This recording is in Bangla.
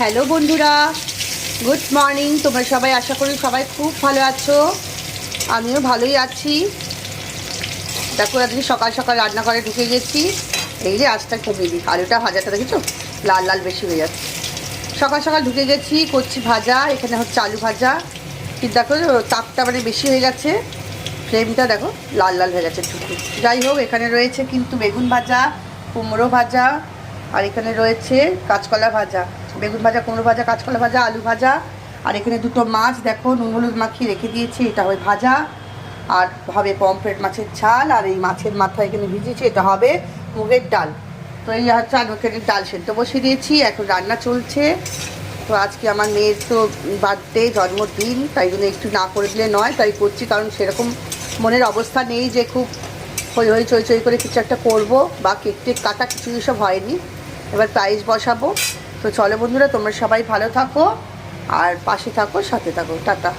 হ্যালো বন্ধুরা, গুড মর্নিং। তোমরা সবাই আশা করি সবাই খুব ভালো আছো, আমিও ভালোই আছি। দেখো আজকে সকাল সকাল রান্না করে ঢুকে গেছি। এই যে আজটা কমিয়ে দিই, আলুটা ভাজাটা দেখেছো লাল লাল বেশি হয়ে যাচ্ছে। সকাল সকাল ঢুকে গেছি, করছি ভাজা। এখানে হচ্ছে আলু ভাজা, কিন্তু দেখো তাপটা মানে বেশি হয়ে গেছে, ফ্লেমটা দেখো লাল লাল হয়ে গেছে ঢুকে। যাই হোক, এখানে রয়েছে কিন্তু বেগুন ভাজা, কুমড়ো ভাজা, আর এখানে রয়েছে কাঁচকলা ভাজা। বেগুন ভাজা, কুমড়ো ভাজা, কাঁচকলা ভাজা, আলু ভাজা, আর এখানে দুটো মাছ দেখো নুন হলুদ মাখিয়ে রেখে দিয়েছি, এটা হয় ভাজা। আর হবে পমফ্রেট মাছের ঝাল, আর এই মাছের মাথা এখানে ভিজিয়েছি, এটা হবে মুগের ডাল। তো এই হচ্ছে এখানে ডাল সেদ্ধ বসিয়ে দিয়েছি, এখন রান্না চলছে। তো আজকে আমার মেয়ের তো বার্থডে, জন্মদিন, তাই জন্য একটু না করে দিলে নয়, তাই করছি। কারণ সেরকম মনের অবস্থা নেই যে খুব হই হই চই চই করে কিছু একটা করবো, বা কেক টেক কাটা কিছু সব হয়নি। এবার প্রাইজ বসাবো। তো চলো বন্ধুরা, তোমরা সবাই ভালো থাকো, আর পাশে থাকো, সাথে থাকো। টাটা।